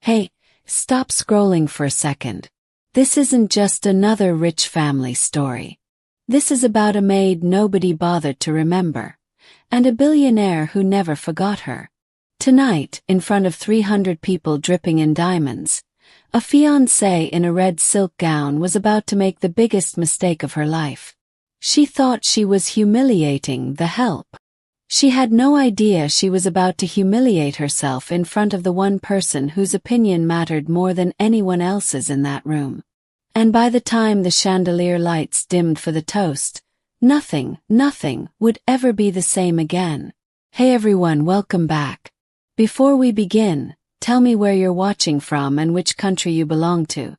Hey, stop scrolling for a second. This isn't just another rich family story. This is about a maid nobody bothered to remember, and a billionaire who never forgot her. Tonight, in front of 300 people dripping in diamonds, a fiancée in a red silk gown was about to make the biggest mistake of her life. She thought she was humiliating the help. She had no idea she was about to humiliate herself in front of the one person whose opinion mattered more than anyone else's in that room. And by the time the chandelier lights dimmed for the toast, nothing would ever be the same again. Hey everyone, welcome back. Before we begin, tell me where you're watching from and which country you belong to.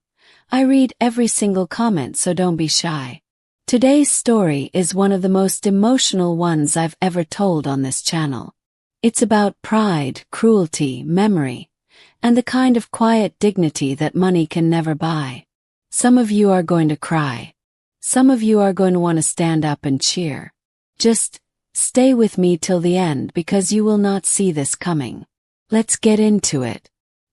I read every single comment, so don't be shy. Today's story is one of the most emotional ones I've ever told on this channel. It's about pride, cruelty, memory, and the kind of quiet dignity that money can never buy. Some of you are going to cry. Some of you are going to want to stand up and cheer. Just stay with me till the end because you will not see this coming. Let's get into it.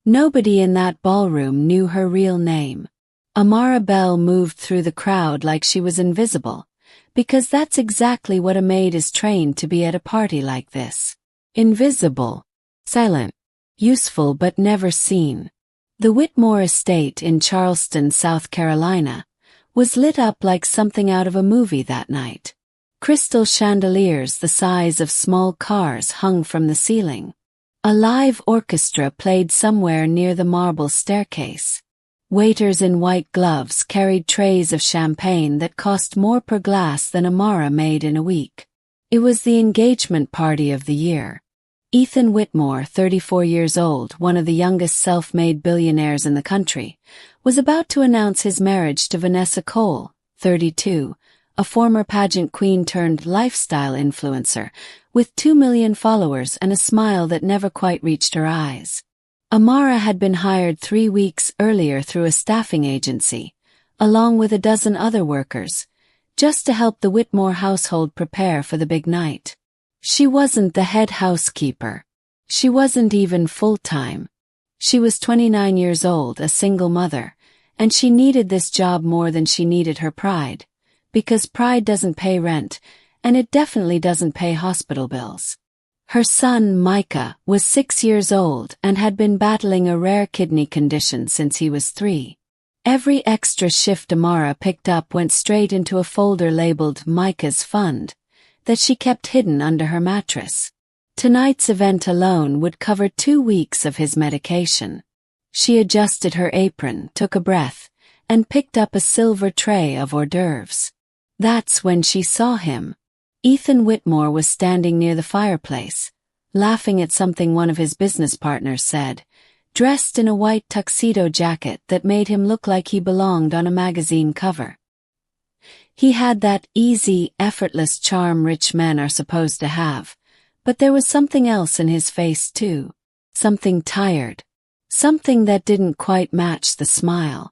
Nobody in that ballroom knew her real name. Amara Bell moved through the crowd like she was invisible, because that's exactly what a maid is trained to be at a party like this. Invisible, silent, useful but never seen. The Whitmore estate in Charleston, South Carolina, was lit up like something out of a movie that night. Crystal chandeliers the size of small cars hung from the ceiling. A live orchestra played somewhere near the marble staircase. Waiters in white gloves carried trays of champagne that cost more per glass than Amara made in a week. It was the engagement party of the year. Ethan Whitmore, 34 years old, one of the youngest self-made billionaires in the country, was about to announce his marriage to Vanessa Cole, 32, a former pageant queen turned lifestyle influencer, with 2 million followers and a smile that never quite reached her eyes. Amara had been hired 3 weeks earlier through a staffing agency, along with a dozen other workers, just to help the Whitmore household prepare for the big night. She wasn't the head housekeeper. She wasn't even full-time. She was 29 years old, a single mother, and she needed this job more than she needed her pride, because pride doesn't pay rent, and it definitely doesn't pay hospital bills. Her son, Micah, was 6 years old and had been battling a rare kidney condition since he was 3. Every extra shift Amara picked up went straight into a folder labeled Micah's Fund, that she kept hidden under her mattress. Tonight's event alone would cover 2 weeks of his medication. She adjusted her apron, took a breath, and picked up a silver tray of hors d'oeuvres. That's when she saw him. Ethan Whitmore was standing near the fireplace, laughing at something one of his business partners said, dressed in a white tuxedo jacket that made him look like he belonged on a magazine cover. He had that easy, effortless charm rich men are supposed to have, but there was something else in his face too. Something tired. Something that didn't quite match the smile.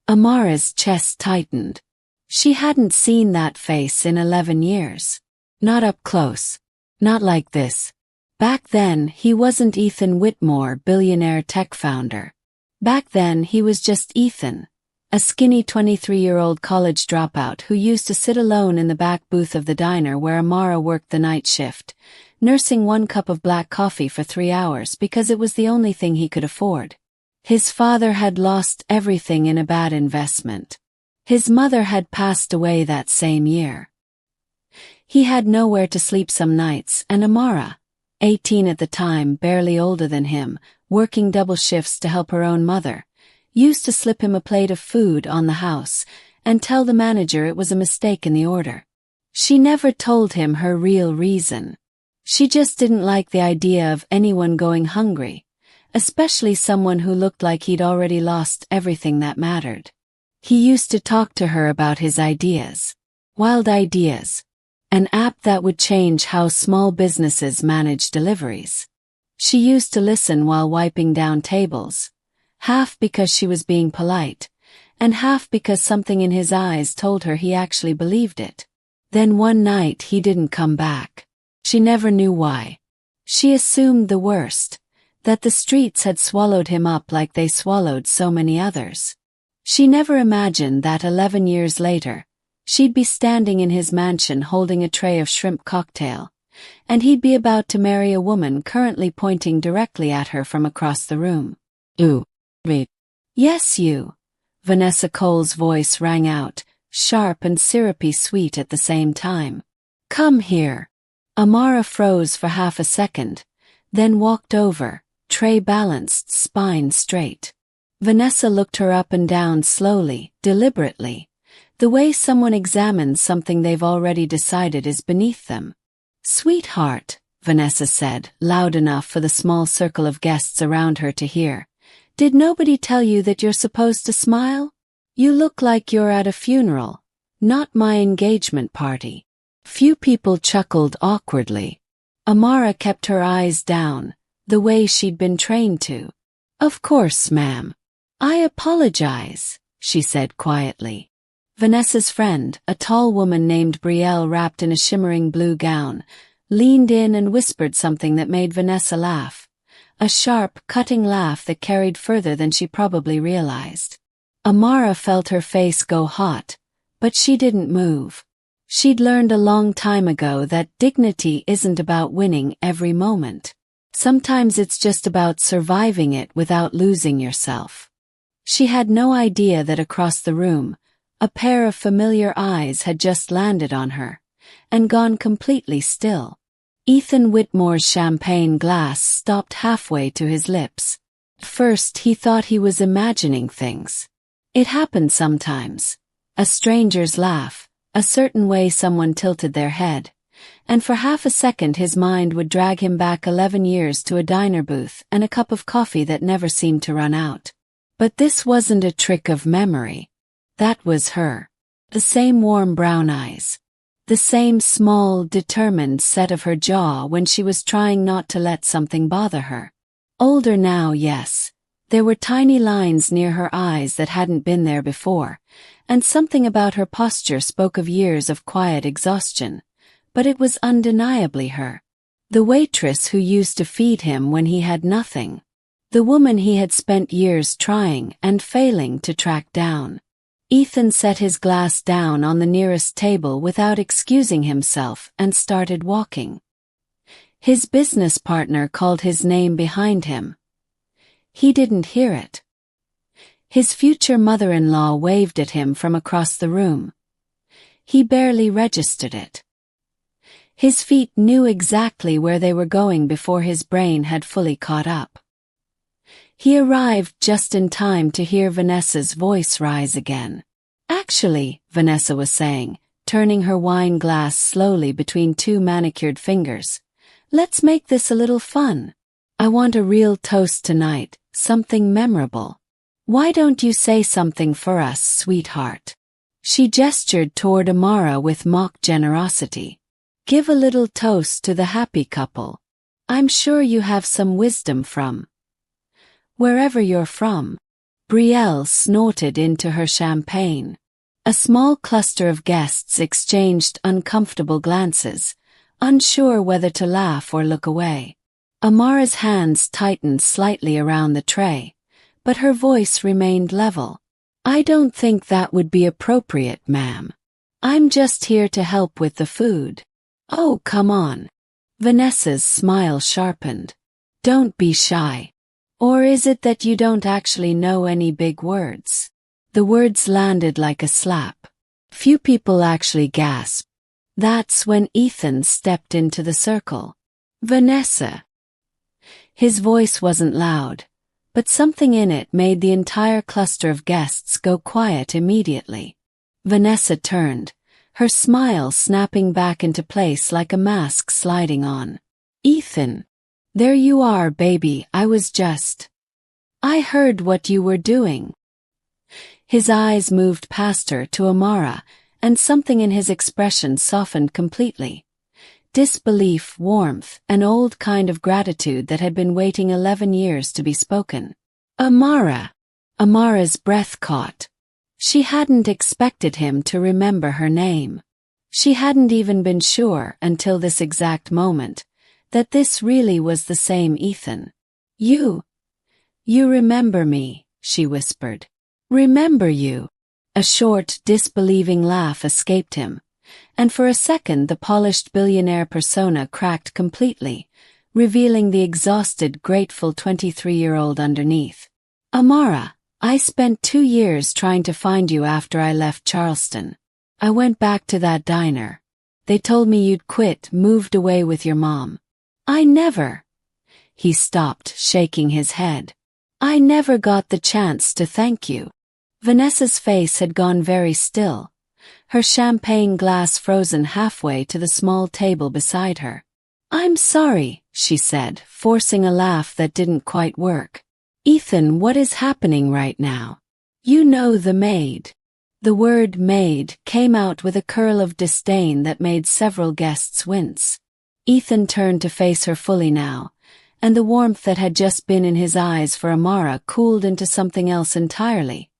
Amara's chest tightened. She hadn't seen that face in 11 years. Not up close. Not like this. Back then, he wasn't Ethan Whitmore, billionaire tech founder. Back then, he was just Ethan, a skinny 23-year-old college dropout who used to sit alone in the back booth of the diner where Amara worked the night shift, nursing 1 cup of black coffee for 3 hours because it was the only thing he could afford. His father had lost everything in a bad investment. His mother had passed away that same year. He had nowhere to sleep some nights, and Amara, 18 at the time, barely older than him, working double shifts to help her own mother, used to slip him a plate of food on the house and tell the manager it was a mistake in the order. She never told him her real reason. She just didn't like the idea of anyone going hungry, especially someone who looked like he'd already lost everything that mattered. He used to talk to her about his ideas. Wild ideas. An app that would change how small businesses manage deliveries. She used to listen while wiping down tables, half because she was being polite, and half because something in his eyes told her he actually believed it. Then one night he didn't come back. She never knew why. She assumed the worst, that the streets had swallowed him up like they swallowed so many others. She never imagined that 11 years later, she'd be standing in his mansion holding a tray of shrimp cocktail, and he'd be about to marry a woman currently pointing directly at her from across the room. Ooh. Wait. Yes, you. Vanessa Cole's voice rang out, sharp and syrupy sweet at the same time. Come here. Amara froze for half a second, then walked over, tray balanced, spine straight. Vanessa looked her up and down slowly, deliberately, the way someone examines something they've already decided is beneath them. Sweetheart, Vanessa said, loud enough for the small circle of guests around her to hear. Did nobody tell you that you're supposed to smile? You look like you're at a funeral, not my engagement party. Few people chuckled awkwardly. Amara kept her eyes down, the way she'd been trained to. Of course, ma'am. I apologize, she said quietly. Vanessa's friend, a tall woman named Brielle wrapped in a shimmering blue gown, leaned in and whispered something that made Vanessa laugh. A sharp, cutting laugh that carried further than she probably realized. Amara felt her face go hot, but she didn't move. She'd learned a long time ago that dignity isn't about winning every moment. Sometimes it's just about surviving it without losing yourself. She had no idea that across the room, a pair of familiar eyes had just landed on her, and gone completely still. Ethan Whitmore's champagne glass stopped halfway to his lips. First he thought he was imagining things. It happened sometimes. A stranger's laugh, a certain way someone tilted their head, and for half a second his mind would drag him back 11 years to a diner booth and a cup of coffee that never seemed to run out. But this wasn't a trick of memory. That was her. The same warm brown eyes. The same small, determined set of her jaw when she was trying not to let something bother her. Older now, yes. There were tiny lines near her eyes that hadn't been there before, and something about her posture spoke of years of quiet exhaustion. But it was undeniably her. The waitress who used to feed him when he had nothing. The woman he had spent years trying and failing to track down. Ethan set his glass down on the nearest table without excusing himself and started walking. His business partner called his name behind him. He didn't hear it. His future mother-in-law waved at him from across the room. He barely registered it. His feet knew exactly where they were going before his brain had fully caught up. He arrived just in time to hear Vanessa's voice rise again. Actually, Vanessa was saying, turning her wine glass slowly between two manicured fingers, let's make this a little fun. I want a real toast tonight, something memorable. Why don't you say something for us, sweetheart? She gestured toward Amara with mock generosity. Give a little toast to the happy couple. I'm sure you have some wisdom from wherever you're from. Brielle snorted into her champagne. A small cluster of guests exchanged uncomfortable glances, unsure whether to laugh or look away. Amara's hands tightened slightly around the tray, but her voice remained level. I don't think that would be appropriate, ma'am. I'm just here to help with the food. Oh, come on. Vanessa's smile sharpened. Don't be shy. Or is it that you don't actually know any big words? The words landed like a slap. Few people actually gasped. That's when Ethan stepped into the circle. Vanessa. His voice wasn't loud, but something in it made the entire cluster of guests go quiet immediately. Vanessa turned, her smile snapping back into place like a mask sliding on. Ethan. There you are, baby, I heard what you were doing. His eyes moved past her to Amara, and something in his expression softened completely. Disbelief, warmth, an old kind of gratitude that had been waiting 11 years to be spoken. Amara. Amara's breath caught. She hadn't expected him to remember her name. She hadn't even been sure until this exact moment that this really was the same Ethan. You remember me, she whispered. Remember you. A short, disbelieving laugh escaped him, and for a second the polished billionaire persona cracked completely, revealing the exhausted, grateful 23-year-old underneath. Amara, I spent 2 years trying to find you after I left Charleston. I went back to that diner. They told me you'd quit, moved away with your mom. I never. He stopped, shaking his head. I never got the chance to thank you. Vanessa's face had gone very still, her champagne glass frozen halfway to the small table beside her. I'm sorry, she said, forcing a laugh that didn't quite work. Ethan, what is happening right now? You know the maid. The word maid came out with a curl of disdain that made several guests wince. Ethan turned to face her fully now, and the warmth that had just been in his eyes for Amara cooled into something else entirely.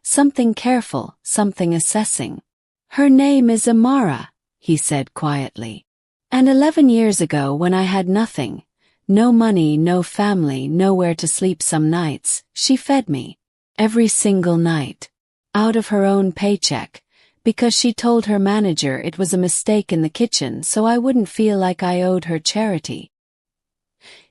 Something careful, something assessing. Her name is Amara, he said quietly. And 11 years ago when I had nothing, no money, no family, nowhere to sleep some nights, she fed me. Every single night. Out of her own paycheck, because she told her manager it was a mistake in the kitchen so I wouldn't feel like I owed her charity.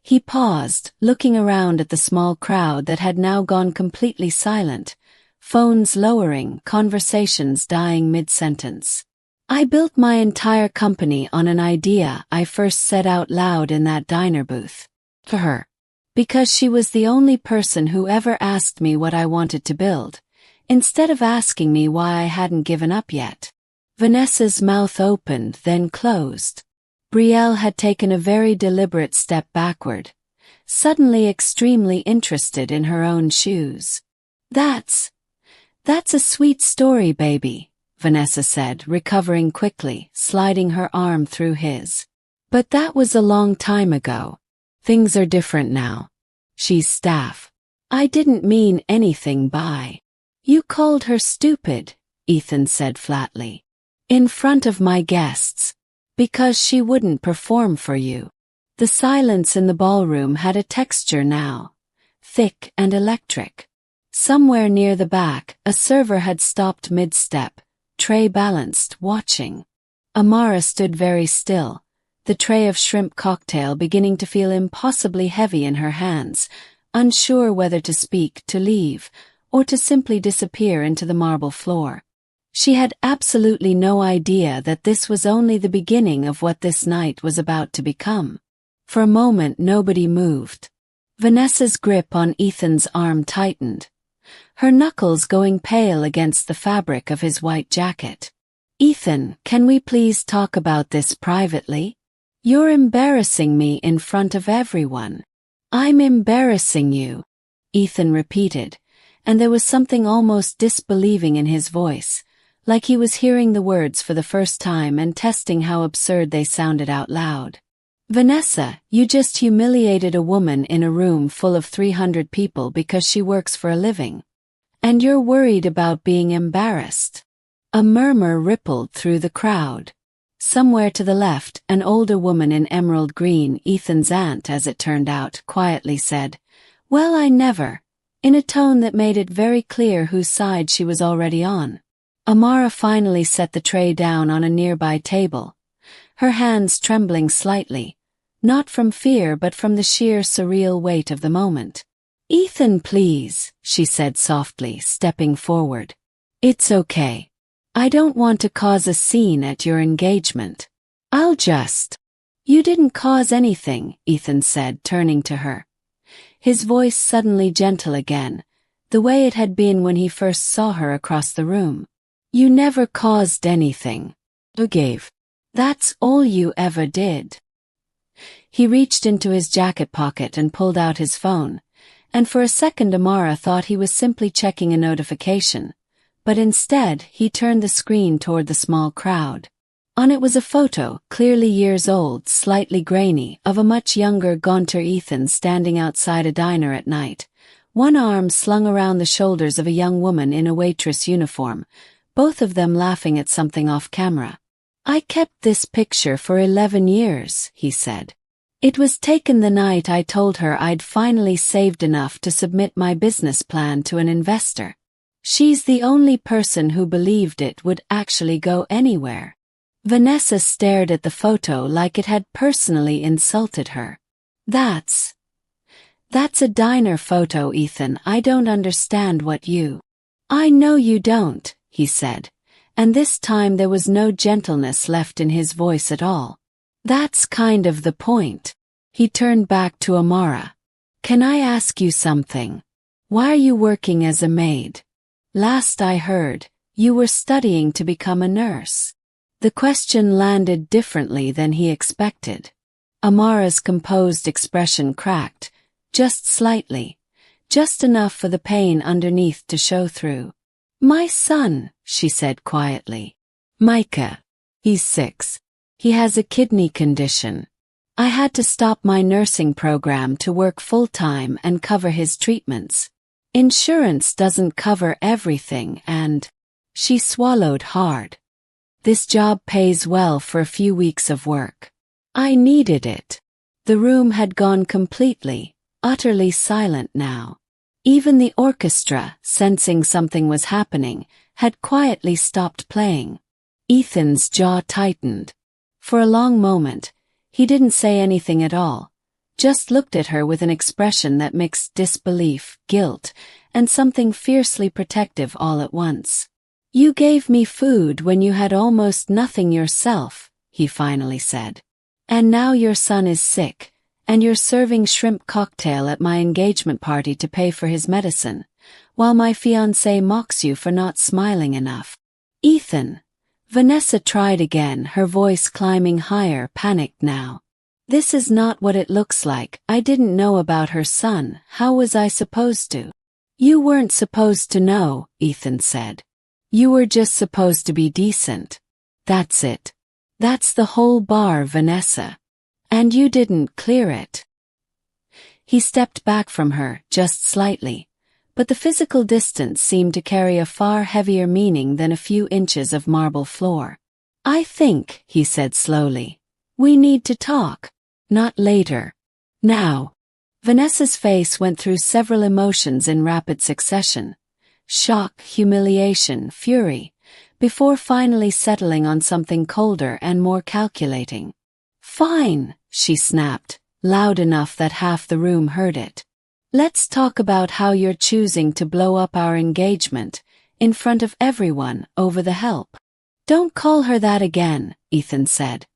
He paused, looking around at the small crowd that had now gone completely silent, phones lowering, conversations dying mid-sentence. I built my entire company on an idea I first said out loud in that diner booth. To her. Because she was the only person who ever asked me what I wanted to build, instead of asking me why I hadn't given up yet. Vanessa's mouth opened, then closed. Brielle had taken a very deliberate step backward, suddenly extremely interested in her own shoes. That's a sweet story, baby, Vanessa said, recovering quickly, sliding her arm through his. But that was a long time ago. Things are different now. She's staff. I didn't mean anything by. You called her stupid, Ethan said flatly. In front of my guests. Because she wouldn't perform for you. The silence in the ballroom had a texture now. Thick and electric. Somewhere near the back, a server had stopped mid-step, tray balanced, watching. Amara stood very still, the tray of shrimp cocktail beginning to feel impossibly heavy in her hands, unsure whether to speak, to leave, or to simply disappear into the marble floor. She had absolutely no idea that this was only the beginning of what this night was about to become. For a moment nobody moved. Vanessa's grip on Ethan's arm tightened, her knuckles going pale against the fabric of his white jacket. Ethan, can we please talk about this privately? You're embarrassing me in front of everyone. I'm embarrassing you, Ethan repeated, and there was something almost disbelieving in his voice, like he was hearing the words for the first time and testing how absurd they sounded out loud. Vanessa, you just humiliated a woman in a room full of 300 people because she works for a living. And you're worried about being embarrassed. A murmur rippled through the crowd. Somewhere to the left, an older woman in emerald green, Ethan's aunt as it turned out, quietly said, "Well, I never," in a tone that made it very clear whose side she was already on. Amara finally set the tray down on a nearby table, her hands trembling slightly, not from fear but from the sheer surreal weight of the moment. "Ethan, please," she said softly, stepping forward. "It's okay. I don't want to cause a scene at your engagement. I'll just—" "You didn't cause anything," Ethan said, turning to her. His voice suddenly gentle again, the way it had been when he first saw her across the room. "You never caused anything. You gave. That's all you ever did." He reached into his jacket pocket and pulled out his phone, and for a second Amara thought he was simply checking a notification, but instead he turned the screen toward the small crowd. On it was a photo, clearly years old, slightly grainy, of a much younger, gaunter Ethan standing outside a diner at night, one arm slung around the shoulders of a young woman in a waitress uniform, both of them laughing at something off camera. "I kept this picture for 11 years, he said. It was taken the night I told her I'd finally saved enough to submit my business plan to an investor. She's the only person who believed it would actually go anywhere. Vanessa stared at the photo like it had personally insulted her. That's a diner photo, Ethan. I don't understand what you... I know you don't, he said, and this time there was no gentleness left in his voice at all. That's kind of the point. He turned back to Amara. Can I ask you something? Why are you working as a maid? Last I heard, you were studying to become a nurse. The question landed differently than he expected. Amara's composed expression cracked, just slightly, just enough for the pain underneath to show through. My son, she said quietly. Micah. He's 6. He has a kidney condition. I had to stop my nursing program to work full-time and cover his treatments. Insurance doesn't cover everything and... She swallowed hard. This job pays well for a few weeks of work. I needed it. The room had gone completely, utterly silent now. Even the orchestra, sensing something was happening, had quietly stopped playing. Ethan's jaw tightened. For a long moment, he didn't say anything at all, just looked at her with an expression that mixed disbelief, guilt, and something fiercely protective all at once. You gave me food when you had almost nothing yourself, he finally said. And now your son is sick, and you're serving shrimp cocktail at my engagement party to pay for his medicine, while my fiancé mocks you for not smiling enough. Ethan. Vanessa tried again, her voice climbing higher, panicked now. This is not what it looks like. I didn't know about her son. How was I supposed to? You weren't supposed to know, Ethan said. You were just supposed to be decent. That's it. That's the whole bar, Vanessa. And you didn't clear it. He stepped back from her, just slightly, but the physical distance seemed to carry a far heavier meaning than a few inches of marble floor. I think, he said slowly, we need to talk. Not later. Now. Vanessa's face went through several emotions in rapid succession. Shock, humiliation, fury, before finally settling on something colder and more calculating. Fine, she snapped, loud enough that half the room heard it. Let's talk about how you're choosing to blow up our engagement, in front of everyone, over the help. Don't call her that again, Ethan said.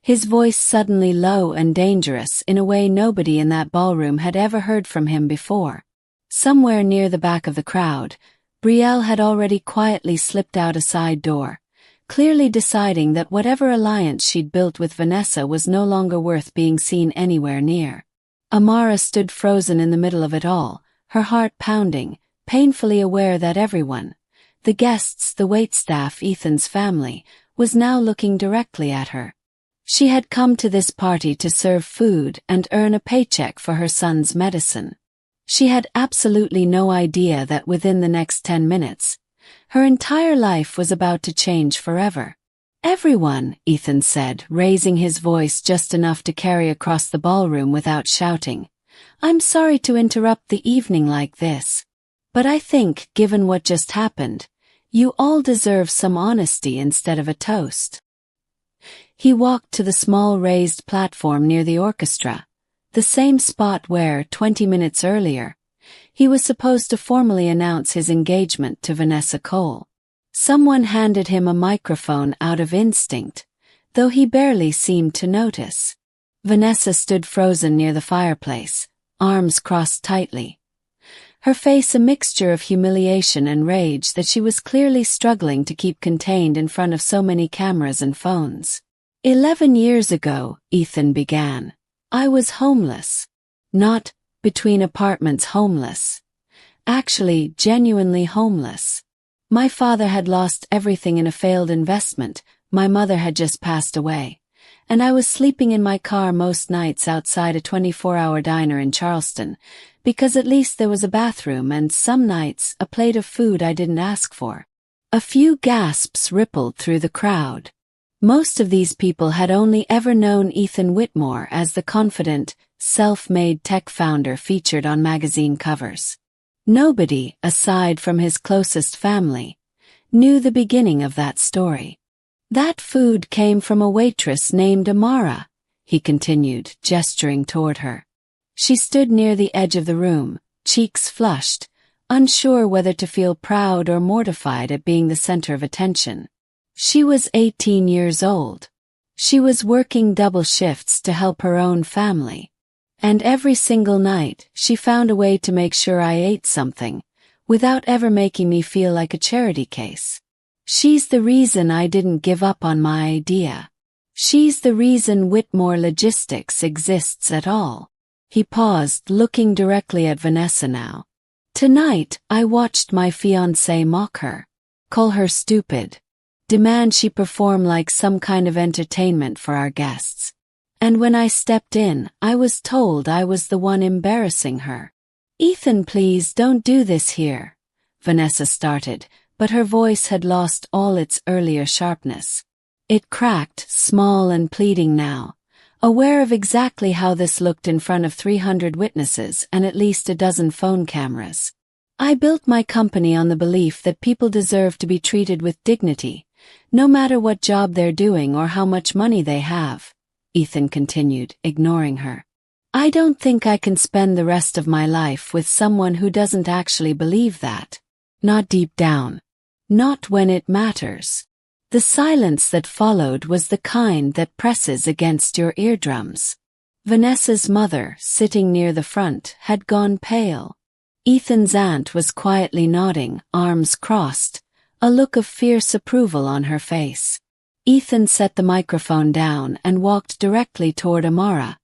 His voice suddenly low and dangerous in a way nobody in that ballroom had ever heard from him before. Somewhere near the back of the crowd, Brielle had already quietly slipped out a side door, clearly deciding that whatever alliance she'd built with Vanessa was no longer worth being seen anywhere near. Amara stood frozen in the middle of it all, her heart pounding, painfully aware that everyone, the guests, the waitstaff, Ethan's family, was now looking directly at her. She had come to this party to serve food and earn a paycheck for her son's medicine. She had absolutely no idea that within the next 10 minutes, her entire life was about to change forever. Everyone, Ethan said, raising his voice just enough to carry across the ballroom without shouting. I'm sorry to interrupt the evening like this, but I think, given what just happened, you all deserve some honesty instead of a toast. He walked to the small raised platform near the orchestra, the same spot where, 20 minutes earlier, he was supposed to formally announce his engagement to Vanessa Cole. Someone handed him a microphone out of instinct, though he barely seemed to notice. Vanessa stood frozen near the fireplace, arms crossed tightly. Her face a mixture of humiliation and rage that she was clearly struggling to keep contained in front of so many cameras and phones. 11 years ago, Ethan began. I was homeless. Not between apartments homeless. Actually, genuinely homeless. My father had lost everything in a failed investment, my mother had just passed away, and I was sleeping in my car most nights outside a 24-hour diner in Charleston, because at least there was a bathroom and some nights a plate of food I didn't ask for. A few gasps rippled through the crowd. Most of these people had only ever known Ethan Whitmore as the confident, self-made tech founder featured on magazine covers. Nobody, aside from his closest family, knew the beginning of that story. "That food came from a waitress named Amara," he continued, gesturing toward her. She stood near the edge of the room, cheeks flushed, unsure whether to feel proud or mortified at being the center of attention. She was 18 years old. She was working double shifts to help her own family. And every single night, she found a way to make sure I ate something, without ever making me feel like a charity case. She's the reason I didn't give up on my idea. She's the reason Whitmore Logistics exists at all. He paused, looking directly at Vanessa now. Tonight, I watched my fiancé mock her, call her stupid, demand she perform like some kind of entertainment for our guests. And when I stepped in, I was told I was the one embarrassing her. "Ethan, please don't do this here," Vanessa started, but her voice had lost all its earlier sharpness. It cracked, small and pleading now, aware of exactly how this looked in front of 300 witnesses and at least a dozen phone cameras. "I built my company on the belief that people deserve to be treated with dignity, no matter what job they're doing or how much money they have," Ethan continued, ignoring her. "I don't think I can spend the rest of my life with someone who doesn't actually believe that. Not deep down. Not when it matters." The silence that followed was the kind that presses against your eardrums. Vanessa's mother, sitting near the front, had gone pale. Ethan's aunt was quietly nodding, arms crossed, a look of fierce approval on her face. Ethan set the microphone down and walked directly toward Amara,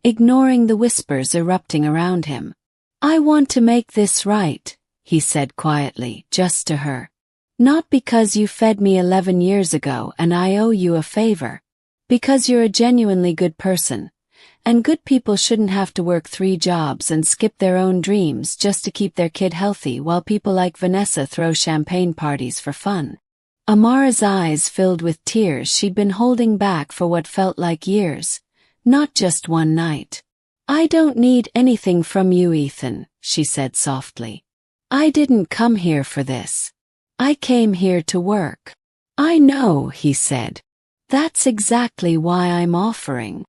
ignoring the whispers erupting around him. "I want to make this right," he said quietly, just to her. "Not because you fed me 11 years ago and I owe you a favor. Because you're a genuinely good person. And good people shouldn't have to work 3 jobs and skip their own dreams just to keep their kid healthy while people like Vanessa throw champagne parties for fun." Amara's eyes filled with tears she'd been holding back for what felt like years, not just one night. "I don't need anything from you, Ethan," she said softly. "I didn't come here for this. I came here to work." "I know," he said. "That's exactly why I'm offering."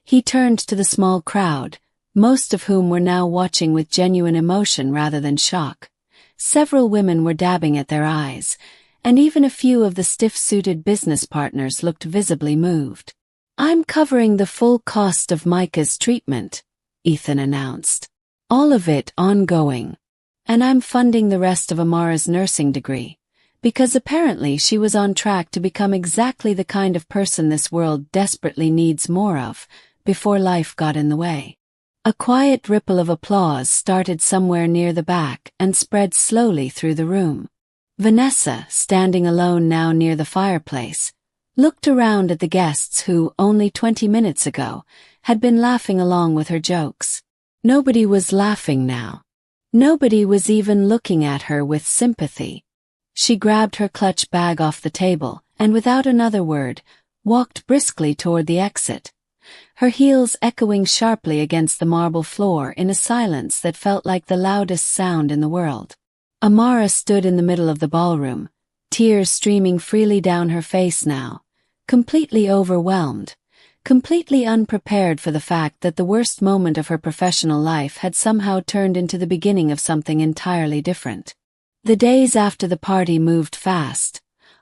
He turned to the small crowd, most of whom were now watching with genuine emotion rather than shock. Several women were dabbing at their eyes, and even a few of the stiff-suited business partners looked visibly moved. "I'm covering the full cost of Micah's treatment," Ethan announced. "All of it ongoing. And I'm funding the rest of Amara's nursing degree, because apparently she was on track to become exactly the kind of person this world desperately needs more of, before life got in the way." A quiet ripple of applause started somewhere near the back and spread slowly through the room. Vanessa, standing alone now near the fireplace, looked around at the guests who, only 20 minutes ago, had been laughing along with her jokes. Nobody was laughing now. Nobody was even looking at her with sympathy. She grabbed her clutch bag off the table and, without another word, walked briskly toward the exit, her heels echoing sharply against the marble floor in a silence that felt like the loudest sound in the world. Amara stood in the middle of the ballroom, tears streaming freely down her face now, completely overwhelmed, completely unprepared for the fact that the worst moment of her professional life had somehow turned into the beginning of something entirely different. The days after the party moved fast,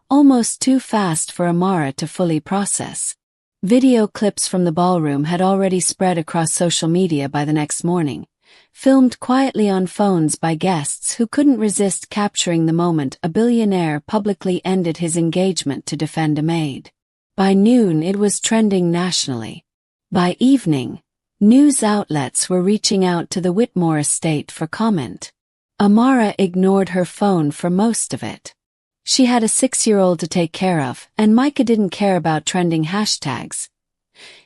almost too fast for Amara to fully process. Video clips from the ballroom had already spread across social media by the next morning, filmed quietly on phones by guests who couldn't resist capturing the moment a billionaire publicly ended his engagement to defend a maid. By noon it was trending nationally. By evening, news outlets were reaching out to the Whitmore estate for comment. Amara ignored her phone for most of it. She had a 6-year-old to take care of, and Micah didn't care about trending hashtags.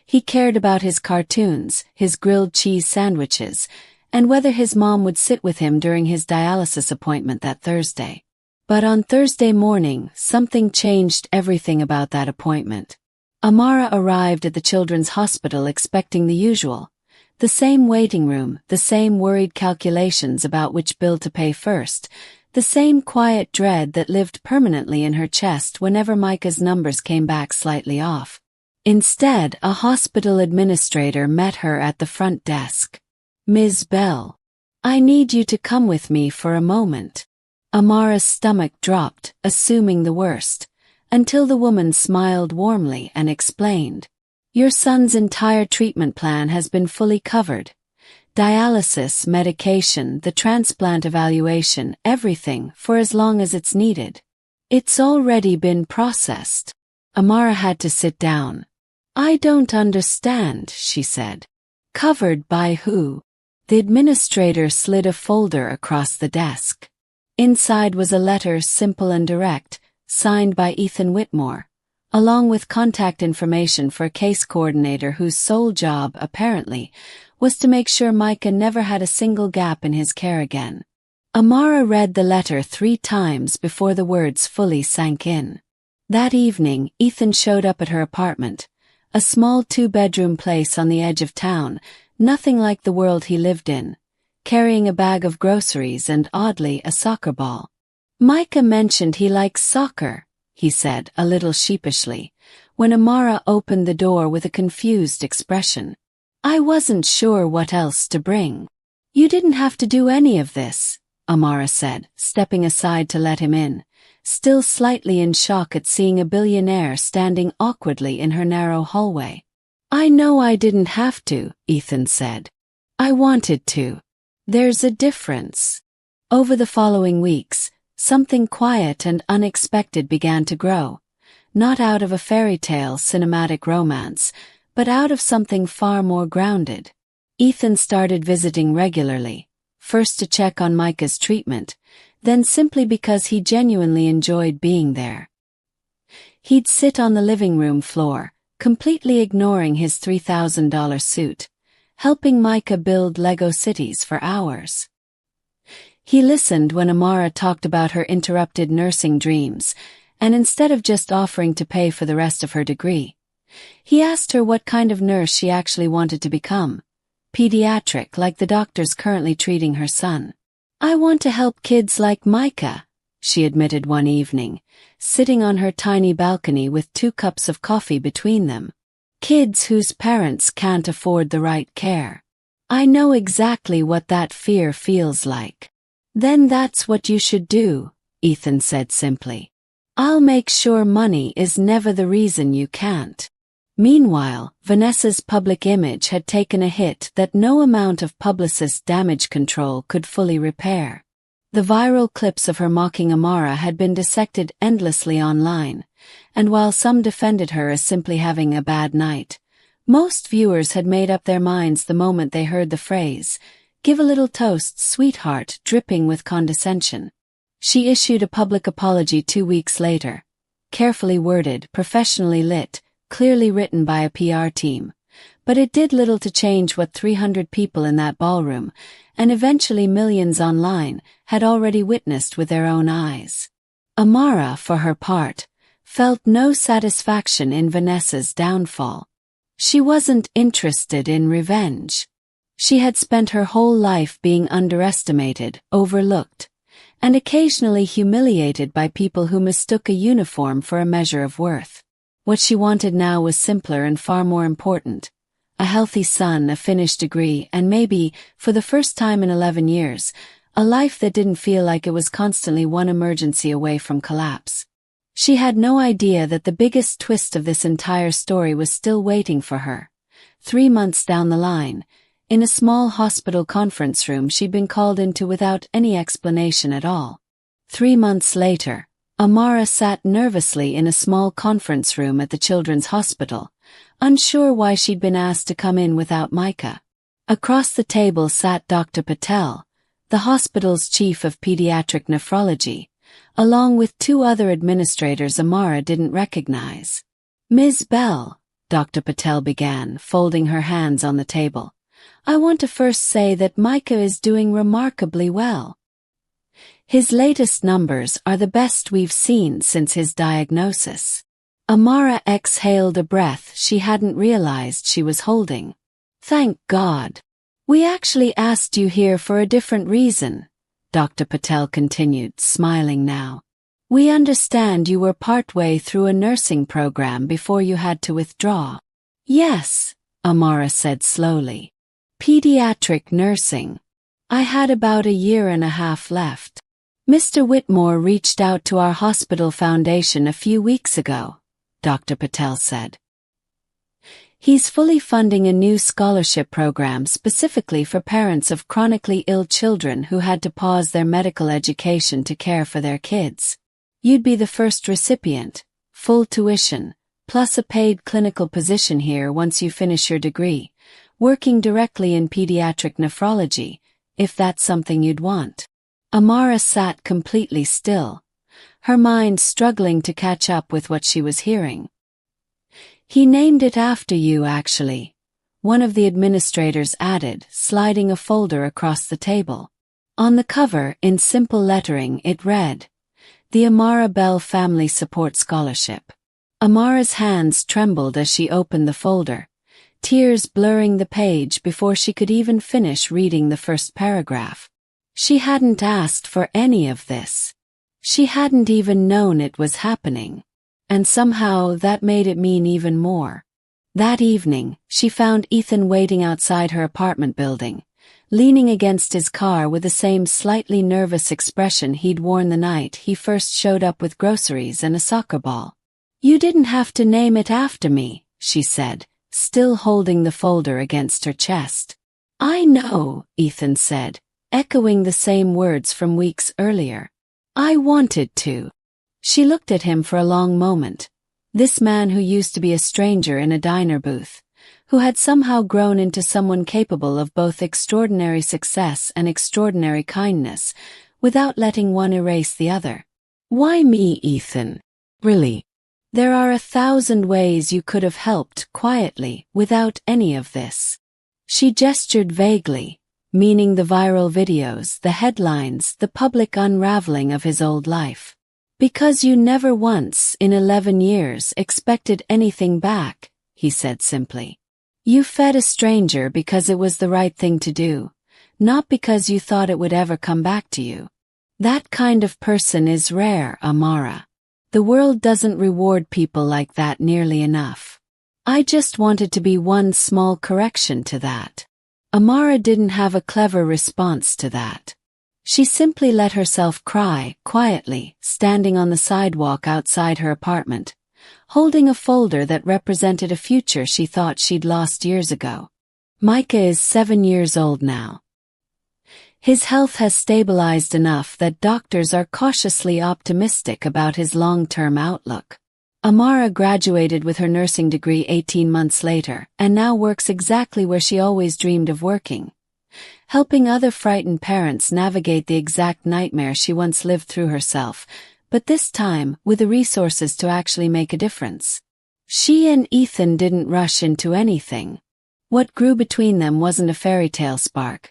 He cared about his cartoons, his grilled cheese sandwiches, and whether his mom would sit with him during his dialysis appointment that Thursday. But on Thursday morning, something changed everything about that appointment. Amara arrived at the children's hospital expecting the usual. The same waiting room, the same worried calculations about which bill to pay first, the same quiet dread that lived permanently in her chest whenever Micah's numbers came back slightly off. Instead, a hospital administrator met her at the front desk. "Ms. Bell, I need you to come with me for a moment." Amara's stomach dropped, assuming the worst, until the woman smiled warmly and explained. "Your son's entire treatment plan has been fully covered. Dialysis, medication, the transplant evaluation, everything, for as long as it's needed. It's already been processed." Amara had to sit down. "I don't understand," she said. "Covered by who?" The administrator slid a folder across the desk. Inside was a letter, simple and direct, signed by Ethan Whitmore, along with contact information for a case coordinator whose sole job, apparently, was to make sure Micah never had a single gap in his care again. Amara read the letter 3 times before the words fully sank in. That evening, Ethan showed up at her apartment, a small 2-bedroom place on the edge of town, nothing like the world he lived in, carrying a bag of groceries and, oddly, a soccer ball. "Micah mentioned he likes soccer," he said, a little sheepishly, when Amara opened the door with a confused expression. "I wasn't sure what else to bring." "You didn't have to do any of this," Amara said, stepping aside to let him in, still slightly in shock at seeing a billionaire standing awkwardly in her narrow hallway. "I know I didn't have to," Ethan said. "I wanted to. There's a difference." Over the following weeks, something quiet and unexpected began to grow, not out of a fairy tale cinematic romance, but out of something far more grounded. Ethan started visiting regularly, first to check on Micah's treatment, then simply because he genuinely enjoyed being there. He'd sit on the living room floor, completely ignoring his $3,000 suit, helping Micah build Lego cities for hours. He listened when Amara talked about her interrupted nursing dreams, and instead of just offering to pay for the rest of her degree, he asked her what kind of nurse she actually wanted to become. Pediatric, like the doctors currently treating her son. "I want to help kids like Micah," she admitted one evening, sitting on her tiny balcony with 2 cups of coffee between them. "Kids whose parents can't afford the right care. I know exactly what that fear feels like." "Then that's what you should do," Ethan said simply. "I'll make sure money is never the reason you can't." Meanwhile, Vanessa's public image had taken a hit that no amount of publicist damage control could fully repair. The viral clips of her mocking Amara had been dissected endlessly online, and while some defended her as simply having a bad night, most viewers had made up their minds the moment they heard the phrase, "Give a little toast, sweetheart," dripping with condescension. She issued a public apology 2 weeks later, carefully worded, professionally lit, clearly written by a PR team, but it did little to change what 300 people in that ballroom, and eventually millions online, had already witnessed with their own eyes. Amara, for her part, felt no satisfaction in Vanessa's downfall. She wasn't interested in revenge. She had spent her whole life being underestimated, overlooked, and occasionally humiliated by people who mistook a uniform for a measure of worth. What she wanted now was simpler and far more important. A healthy son, a finished degree, and maybe, for the first time in 11 years, a life that didn't feel like it was constantly one emergency away from collapse. She had no idea that the biggest twist of this entire story was still waiting for her. 3 months down the line, in a small hospital conference room she'd been called into without any explanation at all. 3 months later, Amara sat nervously in a small conference room at the children's hospital, unsure why she'd been asked to come in without Micah. Across the table sat Dr. Patel, the hospital's chief of pediatric nephrology, along with 2 other administrators Amara didn't recognize. "Ms. Bell," Dr. Patel began, folding her hands on the table, "I want to first say that Micah is doing remarkably well." His latest numbers are the best we've seen since his diagnosis. Amara exhaled a breath she hadn't realized she was holding. Thank God. We actually asked you here for a different reason, Dr. Patel continued, smiling now. We understand you were partway through a nursing program before you had to withdraw. Yes, Amara said slowly. Pediatric nursing. I had about a year and a half left. Mr. Whitmore reached out to our hospital foundation a few weeks ago, Dr. Patel said. He's fully funding a new scholarship program specifically for parents of chronically ill children who had to pause their medical education to care for their kids. You'd be the first recipient, full tuition, plus a paid clinical position here once you finish your degree, working directly in pediatric nephrology, if that's something you'd want. Amara sat completely still, her mind struggling to catch up with what she was hearing. He named it after you, actually, one of the administrators added, sliding a folder across the table. On the cover, in simple lettering, it read, The Amara Bell Family Support Scholarship. Amara's hands trembled as she opened the folder, tears blurring the page before she could even finish reading the first paragraph. She hadn't asked for any of this. She hadn't even known it was happening. And somehow that made it mean even more. That evening, she found Ethan waiting outside her apartment building, leaning against his car with the same slightly nervous expression he'd worn the night he first showed up with groceries and a soccer ball. You didn't have to name it after me, she said, still holding the folder against her chest. I know, Ethan said, echoing the same words from weeks earlier. I wanted to. She looked at him for a long moment. This man who used to be a stranger in a diner booth, who had somehow grown into someone capable of both extraordinary success and extraordinary kindness, without letting one erase the other. Why me, Ethan? Really? There are 1,000 ways you could have helped quietly without any of this. She gestured vaguely, meaning the viral videos, the headlines, the public unraveling of his old life. Because you never once, in 11 years, expected anything back, he said simply. You fed a stranger because it was the right thing to do, not because you thought it would ever come back to you. That kind of person is rare, Amara. The world doesn't reward people like that nearly enough. I just wanted to be one small correction to that. Amara didn't have a clever response to that. She simply let herself cry, quietly, standing on the sidewalk outside her apartment, holding a folder that represented a future she thought she'd lost years ago. Micah is 7 years old now. His health has stabilized enough that doctors are cautiously optimistic about his long-term outlook. Amara graduated with her nursing degree 18 months later and now works exactly where she always dreamed of working, helping other frightened parents navigate the exact nightmare she once lived through herself, but this time with the resources to actually make a difference. She and Ethan didn't rush into anything. What grew between them wasn't a fairy tale spark.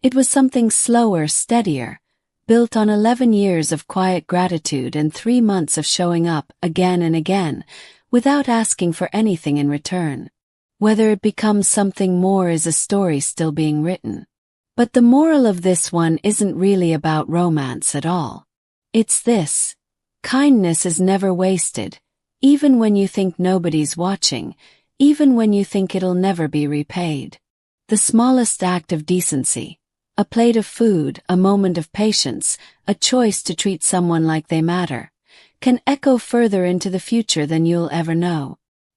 It was something slower, steadier, built on 11 years of quiet gratitude and 3 months of showing up again and again, without asking for anything in return. Whether it becomes something more is a story still being written. But the moral of this one isn't really about romance at all. It's this: kindness is never wasted, even when you think nobody's watching, even when you think it'll never be repaid. The smallest act of decency, a plate of food, a moment of patience, a choice to treat someone like they matter, can echo further into the future than you'll ever know.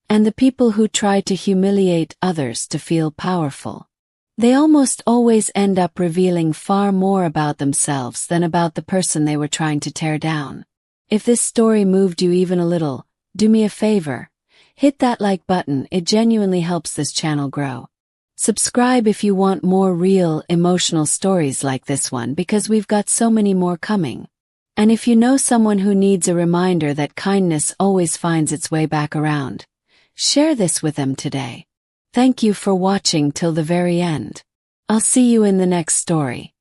And the people who try to humiliate others to feel powerful, they almost always end up revealing far more about themselves than about the person they were trying to tear down. If this story moved you even a little, do me a favor. Hit that like button, it genuinely helps this channel grow. Subscribe if you want more real, emotional stories like this one, because we've got so many more coming. And if you know someone who needs a reminder that kindness always finds its way back around, share this with them today. Thank you for watching till the very end. I'll see you in the next story.